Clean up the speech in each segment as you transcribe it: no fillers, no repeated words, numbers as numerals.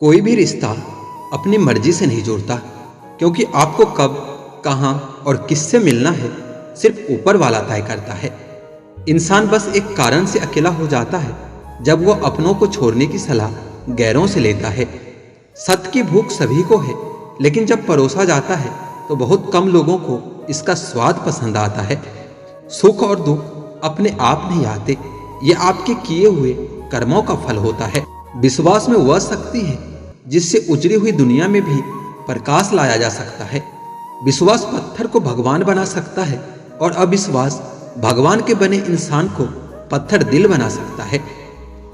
कोई भी रिश्ता अपनी मर्जी से नहीं जुड़ता, क्योंकि आपको कब, कहाँ और किससे मिलना है सिर्फ ऊपर वाला तय करता है। इंसान बस एक कारण से अकेला हो जाता है, जब वो अपनों को छोड़ने की सलाह गैरों से लेता है। सत्य की भूख सभी को है, लेकिन जब परोसा जाता है तो बहुत कम लोगों को इसका स्वाद पसंद आता है। सुख और दुख अपने आप नहीं आते, ये आपके किए हुए कर्मों का फल होता है। विश्वास में वह शक्ति है जिससे उजड़ी हुई दुनिया में भी प्रकाश लाया जा सकता है। विश्वास पत्थर को भगवान बना सकता है और अविश्वास भगवान के बने इंसान को पत्थर दिल बना सकता है।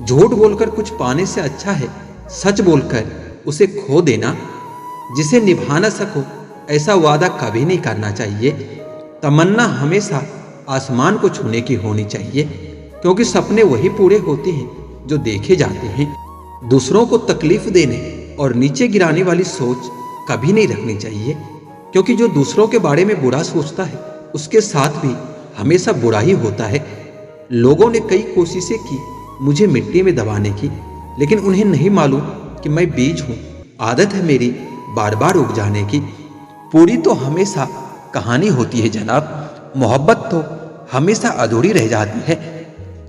झूठ बोलकर कुछ पाने से अच्छा है सच बोलकर उसे खो देना। जिसे निभा न सको ऐसा वादा कभी नहीं करना चाहिए। तमन्ना हमेशा आसमान को छूने की होनी चाहिए, क्योंकि सपने वही पूरे होते हैं जो देखे जाते हैं। दूसरों को तकलीफ देने और नीचे गिराने वाली सोच कभी नहीं रखनी चाहिए, क्योंकि जो दूसरों के बारे में बुरा सोचता है उसके साथ भी हमेशा बुरा ही होता है। लोगों ने कई कोशिशें की मुझे मिट्टी में दबाने की, लेकिन उन्हें नहीं मालूम कि मैं बीज हूँ। आदत है मेरी बार बार उग जाने की। पूरी तो हमेशा कहानी होती है जनाब, मोहब्बत तो हमेशा अधूरी रह जाती है।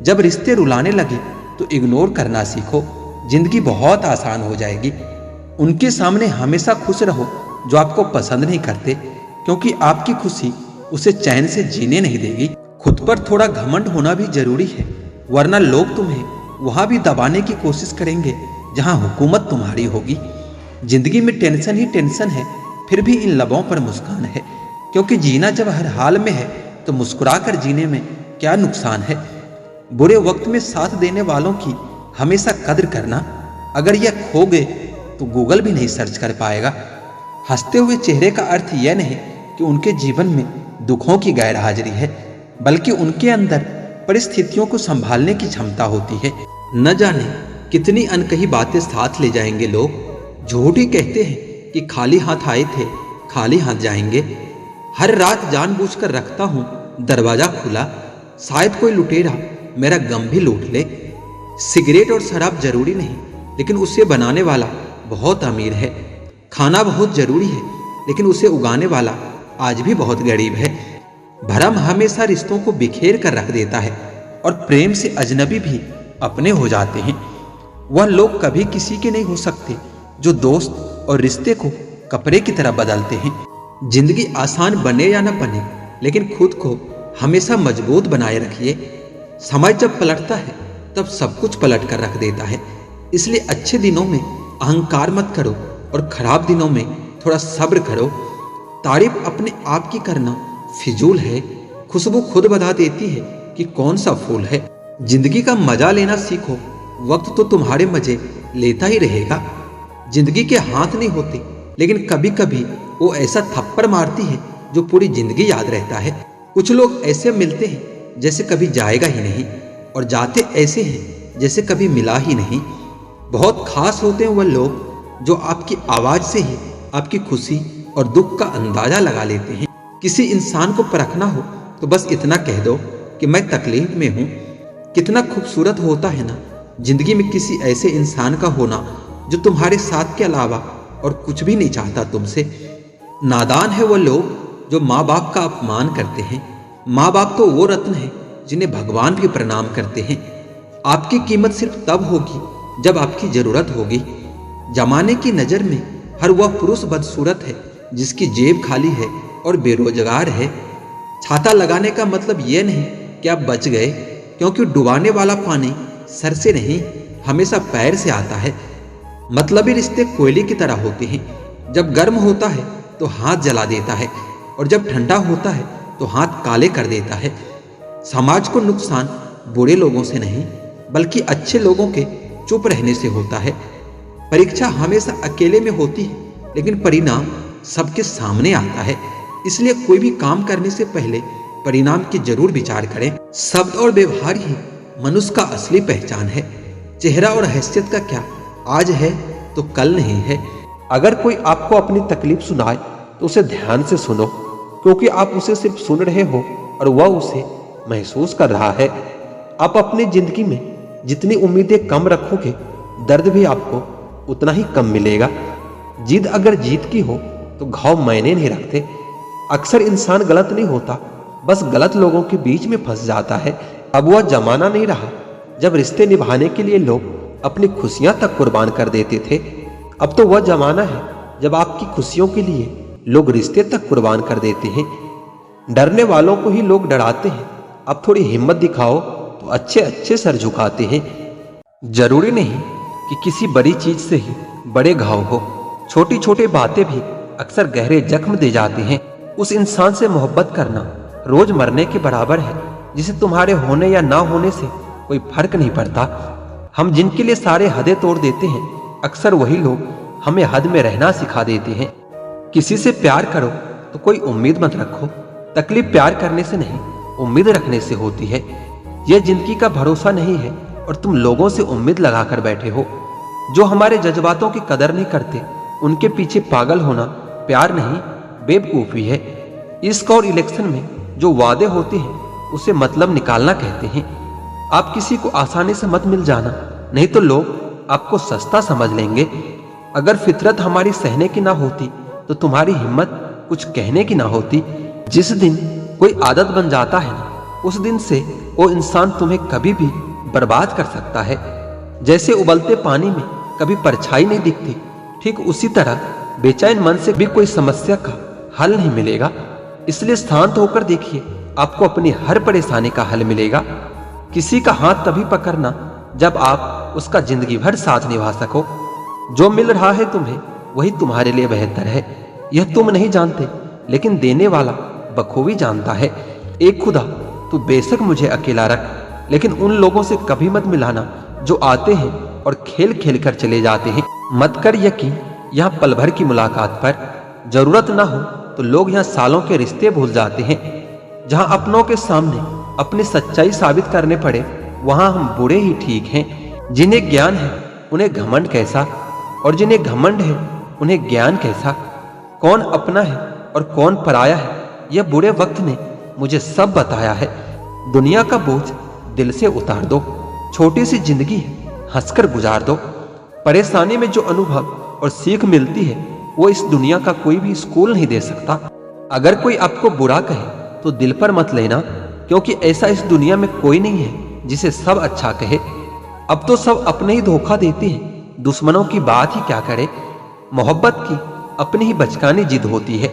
जब रिश्ते रुलाने लगे तो इग्नोर करना सीखो, जिंदगी बहुत आसान हो जाएगी। उनके सामने हमेशा खुश रहो जो आपको पसंद नहीं करते, क्योंकि आपकी खुशी उसे चैन से जीने नहीं देगी। खुद पर थोड़ा घमंड होना भी जरूरी है, वरना लोग तुम्हें वहां भी दबाने की कोशिश करेंगे जहां हुकूमत तुम्हारी होगी। जिंदगी में टेंशन ही टेंशन है, फिर भी इन लबों पर मुस्कान है, क्योंकि जीना जब हर हाल में है तो मुस्कुराकर जीने में क्या नुकसान है। बुरे वक्त में साथ देने वालों की हमेशा कद्र करना। अगर यह खो गए तो गूगल भी नहीं सर्च कर पाएगा। हंसते हुए चेहरे का अर्थ यह नहीं कि उनके जीवन में दुखों की गैर हाजिरी है, बल्कि उनके अंदर परिस्थितियों को संभालने की क्षमता होती है। न जाने कितनी अनकही बातें साथ ले जाएंगे लोग। झूठ ही कहते हैं कि खाली हाथ आए थे खाली हाथ जाएंगे। हर रात जानबूझकर रखता हूँ दरवाजा खुला, शायद कोई लुटेरा मेरा गम भी लूट ले। सिगरेट और शराब जरूरी नहीं, लेकिन उसे बनाने वाला बहुत अमीर है। खाना बहुत जरूरी है, लेकिन उसे उगाने वाला आज भी बहुत गरीब है। भरम हमेशा रिश्तों को बिखेर कर रख देता है, और प्रेम से अजनबी भी अपने हो जाते हैं। वह लोग कभी किसी के नहीं हो सकते जो दोस्त और रिश्ते को कपड़े की तरह बदलते हैं। जिंदगी आसान बने या न बने, लेकिन खुद को हमेशा मजबूत बनाए रखिए। समय जब पलटता है तब सब कुछ पलट कर रख देता है। इसलिए अच्छे दिनों में अहंकार मत करो और खराब दिनों में थोड़ा सब्र करो। तारीफ अपने आप की करना फिजूल है। खुशबू खुद बता देती है कि कौन सा फूल है। जिंदगी का मजा लेना सीखो, वक्त तो तुम्हारे मजे लेता ही रहेगा। जिंदगी के हाथ नहीं होते, लेकिन कभी कभी वो ऐसा थप्पड़ मारती है जो पूरी जिंदगी याद रहता है। कुछ लोग ऐसे मिलते हैं जैसे कभी जाएगा ही नहीं, और जाते ऐसे हैं जैसे कभी मिला ही नहीं। बहुत खास होते हैं वह लोग जो आपकी आवाज से ही आपकी खुशी और दुख का अंदाजा लगा लेते हैं। किसी इंसान को परखना हो तो बस इतना कह दो कि मैं तकलीफ में हूँ। कितना खूबसूरत होता है ना जिंदगी में किसी ऐसे इंसान का होना जो तुम्हारे साथ के अलावा और कुछ भी नहीं चाहता तुमसे। नादान है वह लोग जो माँ बाप का अपमान करते हैं। माँ बाप तो वो रत्न है जिन्हें भगवान भी प्रणाम करते हैं। आपकी कीमत सिर्फ तब होगी जब आपकी जरूरत होगी। जमाने की नजर में हर वह पुरुष बदसूरत है जिसकी जेब खाली है और बेरोजगार है। छाता लगाने का मतलब यह नहीं कि आप बच गए, क्योंकि डुबाने वाला पानी सर से नहीं हमेशा पैर से आता है। मतलबी रिश्ते कोयले की तरह होते हैं, जब गर्म होता है तो हाथ जला देता है, और जब ठंडा होता है तो हाथ काले कर देता है। समाज को नुकसान बुरे लोगों से नहीं, बल्कि अच्छे लोगों के चुप रहने से होता है। परीक्षा हमेशा अकेले में होती है, लेकिन परिणाम सबके सामने आता है। इसलिए कोई भी काम करने से पहले परिणाम की जरूर विचार करें। शब्द और व्यवहार ही मनुष्य का असली पहचान है। चेहरा और हैसियत का क्या, आज है तो कल नहीं है। अगर कोई आपको अपनी तकलीफ सुनाए तो उसे ध्यान से सुनो, क्योंकि आप उसे सिर्फ सुन रहे हो और वह उसे महसूस कर रहा है। आप अपनी जिंदगी में जितनी उम्मीदें कम रखोगे, दर्द भी आपको उतना ही कम मिलेगा। जिद अगर जीत की हो तो घाव मायने नहीं रखते। अक्सर इंसान गलत नहीं होता, बस गलत लोगों के बीच में फंस जाता है। अब वह जमाना नहीं रहा जब रिश्ते निभाने के लिए लोग अपनी खुशियां तक कुर्बान कर देते थे। अब तो वह जमाना है जब आपकी खुशियों के लिए लोग रिश्ते तक कुर्बान कर देते हैं। डरने वालों को ही लोग डराते हैं। अब थोड़ी हिम्मत दिखाओ तो अच्छे अच्छे सर झुकाते हैं। जरूरी नहीं कि किसी बड़ी चीज से ही बड़े घाव हो। छोटी छोटी बातें भी अक्सर गहरे जख्म दे जाते हैं। उस इंसान से मोहब्बत करना रोज मरने के बराबर है जिसे तुम्हारे होने या ना होने से कोई फर्क नहीं पड़ता। हम जिनके लिए सारे हदें तोड़ देते हैं, अक्सर वही लोग हमें हद में रहना सिखा देते हैं। किसी से प्यार करो तो कोई उम्मीद मत रखो। तकलीफ प्यार करने से नहीं, उम्मीद रखने से होती है। यह जिंदगी का भरोसा नहीं है और तुम लोगों से उम्मीद लगाकर बैठे हो। जो हमारे जज्बातों की कदर नहीं करते, उनके पीछे पागल होना प्यार नहीं, बेवकूफी है। इश्क और इलेक्शन में जो वादे होते हैं उसे मतलब निकालना कहते हैं। आप किसी को आसानी से मत मिल जाना, नहीं तो लोग आपको सस्ता समझ लेंगे। अगर फितरत हमारी सहने की ना होती तो तुम्हारी हिम्मत कुछ कहने की ना होती। जिस दिन कोई आदत बन जाता है ना, उस दिन से वो इंसान तुम्हें कभी भी बर्बाद कर सकता है। जैसे उबलते पानी में कभी परछाई नहीं दिखती, ठीक उसी तरह बेचैन मन से भी कोई समस्या का हल नहीं मिलेगा। इसलिए शांत होकर देखिए, आपको अपनी हर परेशानी का हल मिलेगा। किसी का हाथ तभी पकड़ना जब आप उसका जिंदगी भर साथ निभा सको। जो मिल रहा है तुम्हें वही तुम्हारे लिए बेहतर है। यह तुम नहीं जानते, लेकिन देने वाला बखूबी जानता है। एक खुदा, तू बेशक मुझे अकेला रख, लेकिन उन लोगों से कभी मत मिलाना जो आते हैं और खेल खेल कर चले जाते हैं। मत कर यकीन यहाँ पल भर की मुलाकात पर। जरूरत ना हो तो लोग यहाँ सालों के रिश्ते भूल जाते हैं। जहाँ अपनों के सामने अपनी सच्चाई साबित करने पड़े, वहां हम बुरे ही ठीक हैं। जिन्हें ज्ञान है उन्हें घमंड कैसा, और जिन्हें घमंड है उन्हें ज्ञान कैसा। कौन अपना है और कौन पराया है, यह बुरे वक्त ने मुझे सब बताया है। दुनिया का बोझ दिल से उतार दो। छोटी सी जिंदगी है, हंसकर गुजार दो। परेशानी में जो अनुभव और सीख मिलती है वो इस दुनिया का कोई भी स्कूल नहीं दे सकता। अगर कोई आपको बुरा कहे तो दिल पर मत लेना, क्योंकि ऐसा इस दुनिया में कोई नहीं है जिसे सब अच्छा कहे। अब तो सब अपने ही धोखा देते हैं, दुश्मनों की बात ही क्या करे। मोहब्बत की अपनी ही बचकानी जिद होती है।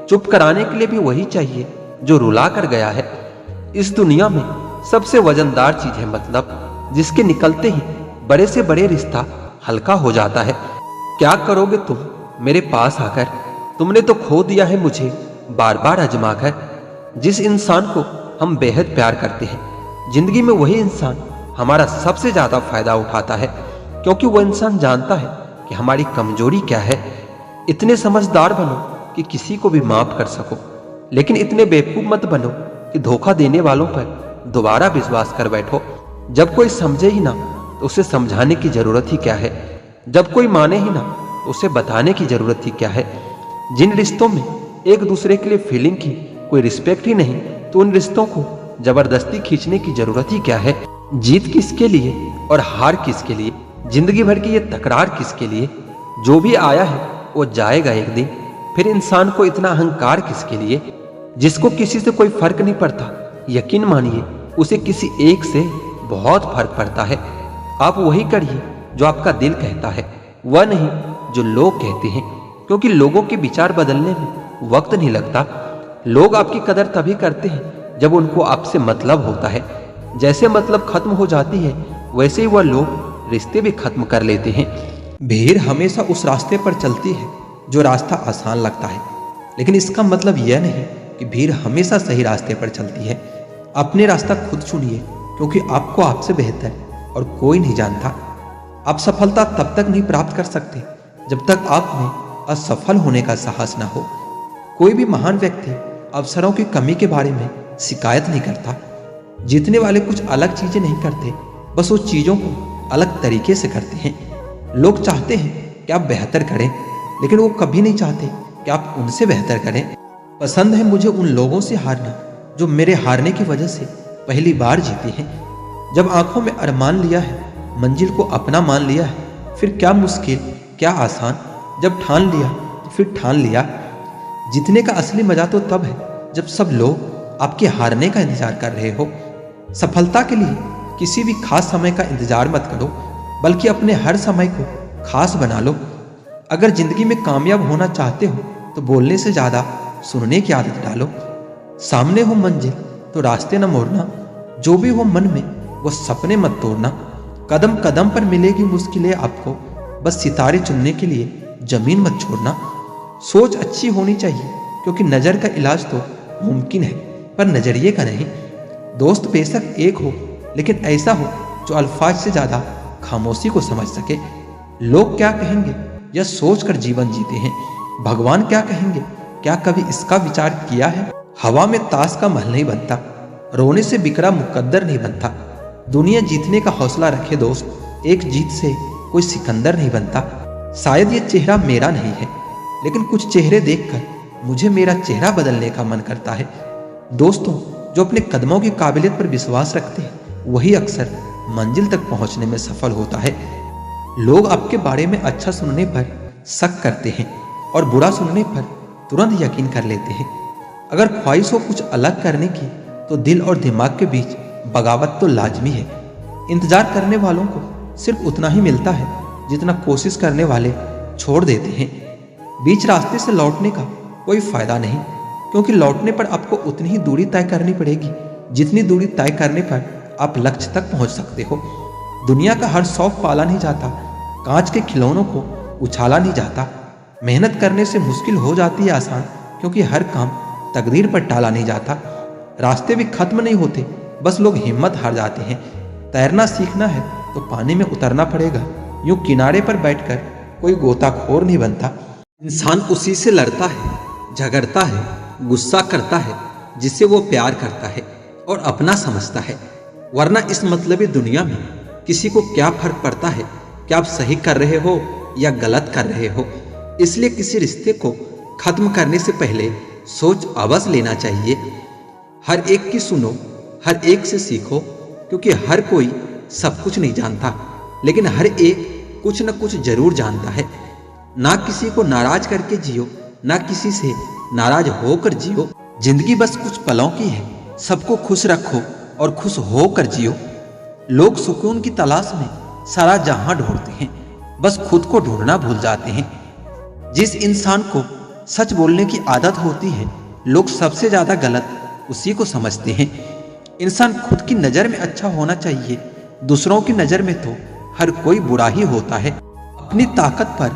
चुप कराने के लिए भी वही चाहिए जो रुला कर गया है। इस दुनिया में सबसे वजनदार चीज है मतलब, जिसके निकलते ही बड़े से बड़े रिश्ता हल्का हो जाता है। क्या करोगे तुम मेरे पास आकर? तुमने तो खो दिया है मुझे बार बार आजमा कर। जिस इंसान को हम बेहद प्यार करते हैं, जिंदगी में वही इंसान हमारा सबसे ज्यादा फायदा उठाता है, क्योंकि वह इंसान जानता है कि हमारी कमजोरी क्या है। इतने समझदार बनो कि किसी को भी माफ कर सको, लेकिन इतने बेवकूफ मत बनो कि धोखा देने वालों पर दोबारा विश्वास कर बैठो। जब कोई समझे ही ना तो उसे समझाने की जरूरत ही क्या है। जब कोई माने ही ना तो उसे बताने की जरूरत ही क्या है। जिन रिश्तों में एक दूसरे के लिए फीलिंग की कोई रिस्पेक्ट ही नहीं, तो उन रिश्तों को जबरदस्ती खींचने की जरूरत ही क्या है। जीत किसके लिए और हार किसके लिए? जिंदगी भर की ये तकरार किसके लिए? जो भी आया है वो जाएगा एक दिन। फिर इंसान को इतना अहंकार किसके लिए? जिसको किसी से कोई फर्क नहीं पड़ता, यकीन मानिए उसे किसी एक से बहुत फर्क पड़ता है। आप वही करिए जो आपका दिल कहता है, वह नहीं जो लोग कहते हैं, क्योंकि लोगों के विचार बदलने में वक्त नहीं लगता। लोग आपकी कदर तभी करते हैं जब उनको आपसे मतलब होता है। जैसे मतलब खत्म हो जाती है, वैसे ही वह लोग रिश्ते भी खत्म कर लेते हैं। भीड़ हमेशा उस रास्ते पर चलती है जो रास्ता आसान लगता है, लेकिन इसका मतलब यह नहीं कि भीड़ हमेशा सही रास्ते पर चलती है। अपने रास्ता खुद चुनिए, क्योंकि आपको आपसे बेहतर और कोई नहीं जानता। आप सफलता तब तक नहीं प्राप्त कर सकते जब तक आप में असफल होने का साहस ना हो। कोई भी महान व्यक्ति अवसरों की कमी के बारे में शिकायत नहीं करता। जीतने वाले कुछ अलग चीजें नहीं करते, बस वो चीजों को अलग तरीके से करते हैं। लोग चाहते हैं कि आप बेहतर करें, लेकिन वो कभी नहीं चाहते कि आप उनसे बेहतर करें। पसंद है मुझे उन लोगों से हारना जो मेरे हारने की वजह से पहली बार जीते हैं। जब आंखों में अरमान लिया है, मंजिल को अपना मान लिया है, फिर क्या मुश्किल क्या आसान, जब ठान लिया तो फिर ठान लिया। जीतने का असली मजा तो तब है जब सब लोग आपके हारने का इंतजार कर रहे हो। सफलता के लिए किसी भी खास समय का इंतजार मत करो, बल्कि अपने हर समय को खास बना लो। अगर जिंदगी में कामयाब होना चाहते हो तो बोलने से ज़्यादा सुनने की आदत डालो। सामने हो मंजिल तो रास्ते न मोड़ना, जो भी हो मन में वो सपने मत तोड़ना। कदम कदम पर मिलेगी मुश्किलें आपको, बस सितारे चुनने के लिए जमीन मत छोड़ना। सोच अच्छी होनी चाहिए, क्योंकि नज़र का इलाज तो मुमकिन है पर नज़रिए का नहीं। दोस्त बेशक एक हो, लेकिन ऐसा हो जो अल्फाज से ज़्यादा खामोशी को समझ सके। लोग क्या कहेंगे यह सोच कर जीवन जीते हैं। भगवान क्या कहेंगे, क्या कभी इसका विचार किया है? हवा में ताश का महल नहीं बनता, रोने से बिखरा मुकद्दर नहीं बनता। दुनिया जीतने का हौसला रखे दोस्त, एक जीत से कोई सिकंदर नहीं बनता। शायद ये चेहरा मेरा नहीं है, लेकिन कुछ चेहरे देखकर मुझे मेरा चेहरा बदलने का मन करता है। दोस्तों, जो अपने कदमों की काबिलियत पर विश्वास रखते हैं वही अक्सर मंजिल तक पहुंचने में सफल होता है। लोग आपके बारे में अच्छा सुनने पर शक करते हैं और बुरा सुनने पर तुरंत यकीन कर लेते हैं। अगर ख्वाहिश हो कुछ अलग करने की तो दिल और दिमाग के बीच बगावत तो लाजमी है। इंतजार करने वालों को सिर्फ उतना ही मिलता है जितना कोशिश करने वाले छोड़ देते हैं। बीच रास्ते से लौटने का कोई फायदा नहीं, क्योंकि लौटने पर आपको उतनी ही दूरी तय करनी पड़ेगी जितनी दूरी तय करने पर आप लक्ष्य तक पहुंच सकते हो। दुनिया का हर शौक पाला नहीं जाता, कांच के खिलौनों को उछाला नहीं जाता। मेहनत करने से मुश्किल हो जाती है आसान, क्योंकि हर काम तकदीर पर टाला नहीं जाता। रास्ते भी खत्म नहीं होते, बस लोग हिम्मत हार जाते हैं। तैरना सीखना है तो पानी में उतरना पड़ेगा, यूं किनारे पर बैठकर कोई गोताखोर नहीं बनता। इंसान उसी से लड़ता है, झगड़ता है, गुस्सा करता है जिसे वो प्यार करता है और अपना समझता है। वरना इस मतलबी दुनिया में किसी को क्या फर्क पड़ता है कि आप सही कर रहे हो या गलत कर रहे हो। इसलिए किसी रिश्ते को खत्म करने से पहले सोच अवश्य लेना चाहिए। हर एक की सुनो, हर एक से सीखो, क्योंकि हर कोई सब कुछ नहीं जानता, लेकिन हर एक कुछ न कुछ जरूर जानता है। ना किसी को नाराज करके जियो, ना किसी से नाराज होकर जियो। जिंदगी बस कुछ पलों की है, सबको खुश रखो और खुश होकर जियो। लोग सुकून की तलाश में सारा जहां ढूंढते हैं, बस खुद को ढूंढना भूल जाते हैं। जिस इंसान को सच बोलने की आदत होती है, लोग सबसे ज्यादा गलत उसी को समझते हैं। इंसान खुद की नजर में अच्छा होना चाहिए, दूसरों की नजर में तो हर कोई बुरा ही होता है। अपनी ताकत पर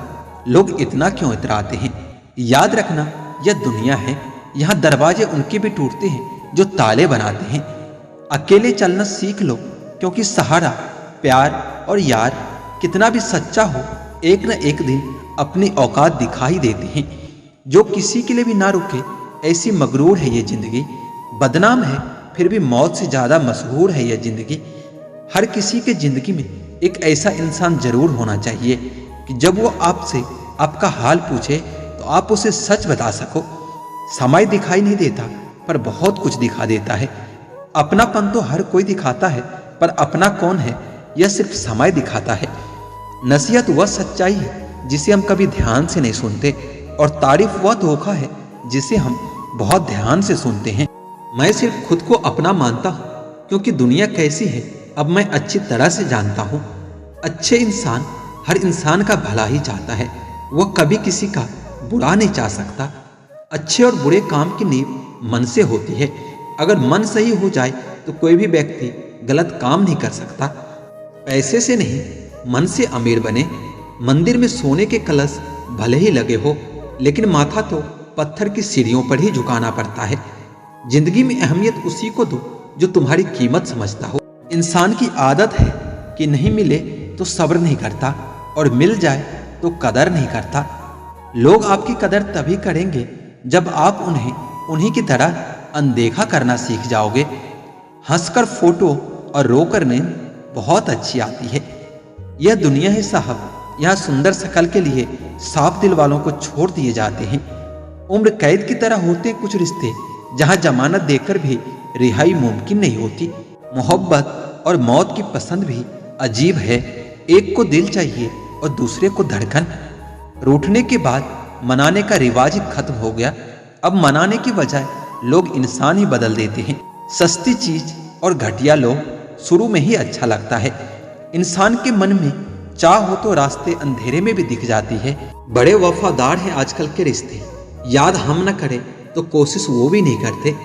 लोग इतना क्यों इतराते हैं? याद रखना, यह दुनिया है, यहाँ दरवाजे उनके भी टूटते हैं जो ताले बनाते हैं। अकेले चलना सीख लो, क्योंकि सहारा, प्यार और यार कितना भी सच्चा हो, एक न एक दिन अपनी औकात दिखा ही देते हैं। जो किसी के लिए भी ना रुके, ऐसी मगरूर है ये जिंदगी। बदनाम है फिर भी मौत से ज्यादा मशहूर है यह जिंदगी। हर किसी के जिंदगी में एक ऐसा इंसान जरूर होना चाहिए कि जब वो आपसे आपका हाल पूछे तो आप उसे सच बता सको। समय दिखाई नहीं देता, पर बहुत कुछ दिखा देता है। अपनापन तो हर कोई दिखाता है, पर अपना कौन है यह सिर्फ समय दिखाता है। नसीहत वह सच्चाई है जिसे हम कभी ध्यान से नहीं सुनते, और तारीफ वह धोखा है जिसे हम बहुत ध्यान से सुनते हैं। मैं सिर्फ खुद को अपना मानता हूँ, क्योंकि दुनिया कैसी है अब मैं अच्छी तरह से जानता हूँ। अच्छे इंसान हर इंसान का भला ही चाहता है, वह कभी किसी का बुरा नहीं चाह सकता। अच्छे और बुरे काम की नींव मन से होती है। अगर मन सही हो जाए तो कोई भी व्यक्ति गलत काम नहीं कर सकता। पैसे से नहीं, मन से अमीर बने। मंदिर में सोने के कलश भले ही लगे हो, लेकिन माथा तो पत्थर की सीढ़ियों पर ही झुकाना पड़ता है। जिंदगी में अहमियत उसी को दो जो तुम्हारी कीमत समझता हो। इंसान की आदत है कि नहीं मिले तो सब्र नहीं करता, और मिल जाए तो कदर नहीं करता। लोग आपकी कदर तभी करेंगे जब आप उन्हें उन्हीं की तरह अनदेखा करना सीख जाओगे। हंसकर फोटो और रोकर नींद बहुत अच्छी आती है। यह दुनिया है साहब, यहाँ सुंदर शकल के लिए साफ दिल वालों को छोड़ दिए जाते हैं। उम्र कैद की तरह होते कुछ रिश्ते, जहाँ जमानत देकर भी रिहाई मुमकिन नहीं होती। मोहब्बत और मौत की पसंद भी अजीब है। एक को दिल चाहिए और दूसरे को धड़कन। रूठने के बाद मनाने का रिवाज ही खत्म हो गया। अब मनाने की बजाय लोग इंसान ही बदल देते हैं। सस्ती चीज और घटिया लोग शुरू में ही अच्छा लगता है। इंसान के मन में चाह हो तो रास्ते अंधेरे में भी दिख जाती है। बड़े वफादार हैं आजकल के रिश्ते, याद हम न करें तो कोशिश वो भी नहीं करते।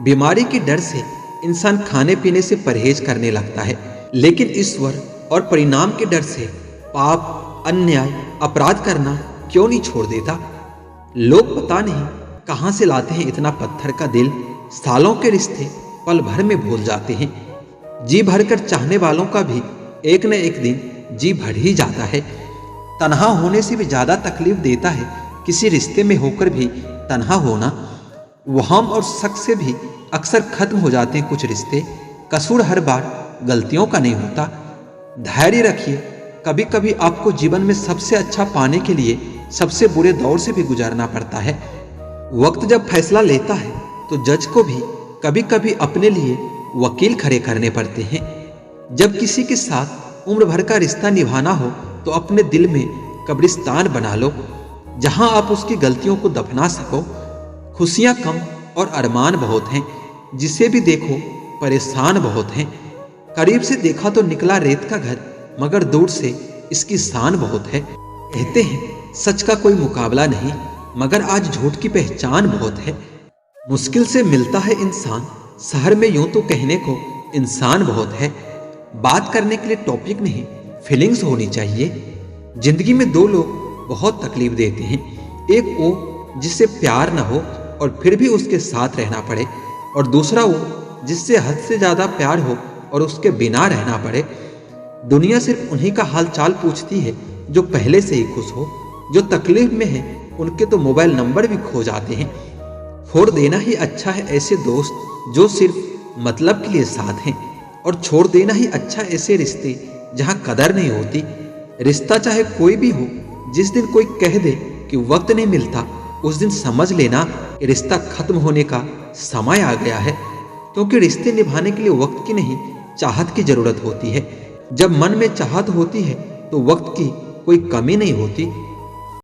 बीमारी के डर से इंसान खाने पीने से परहेज करने लगता है, लेकिन ईश्वर और परिणाम के डर से पाप, अन्याय, अपराध करना क्यों नहीं छोड़ देता। लोग पता नहीं कहां से लाते हैं इतना पत्थर का दिल। सालों के रिश्ते पल भर में भूल जाते हैं। जी भरकर चाहने वालों का भी एक न एक दिन जी भर ही जाता है। तन्हा होने से भी ज्यादा तकलीफ देता है किसी रिश्ते में होकर भी तन्हा होना। वहम और शक से भी अक्सर खत्म हो जाते हैं कुछ रिश्ते। कसूर हर बार गलतियों का नहीं होता। धैर्य रखिए, कभी कभी आपको जीवन में सबसे अच्छा पाने के लिए सबसे बुरे दौर से भी गुजरना पड़ता है। वक्त जब फैसला लेता है तो जज को भी कभी कभी अपने लिए वकील खड़े करने पड़ते हैं। जब किसी के साथ उम्र भर का रिश्ता निभाना हो तो अपने दिल में कब्रिस्तान बना लो, जहां आप उसकी गलतियों को दफना सको। खुशियां कम और अरमान बहुत हैं, जिसे भी देखो परेशान बहुत हैं। करीब से देखा तो निकला रेत का घर, मगर दूर से इसकी शान बहुत है। कहते हैं सच का कोई मुकाबला नहीं, मगर आज झूठ की पहचान बहुत है। मुश्किल से मिलता है इंसान, शहर में यूं तो कहने को इंसान बहुत है। बात करने के लिए टॉपिक नहीं, फीलिंग्स होनी चाहिए। जिंदगी में दो लोग बहुत तकलीफ देते हैं। एक वो जिससे प्यार न हो और फिर भी उसके साथ रहना पड़े, और दूसरा वो जिससे हद से ज्यादा प्यार हो और उसके बिना रहना पड़े। दुनिया सिर्फ उन्हीं का हाल चाल पूछती है जो पहले से ही खुश हो। जो तकलीफ में है उनके तो मोबाइल नंबर भी खो जाते हैं। फोड़ देना ही अच्छा है ऐसे दोस्त जो सिर्फ मतलब के लिए साथ हैं, और छोड़ देना ही अच्छा ऐसे रिश्ते जहां कदर नहीं होती। रिश्ता चाहे कोई भी हो, जिस दिन कोई कह दे कि वक्त नहीं मिलता, उस दिन समझ लेना कि रिश्ता खत्म होने का समय आ गया है। क्योंकि रिश्ते निभाने के लिए वक्त की नहीं, चाहत की जरूरत होती है। जब मन में चाहत होती है तो वक्त की कोई कमी नहीं होती।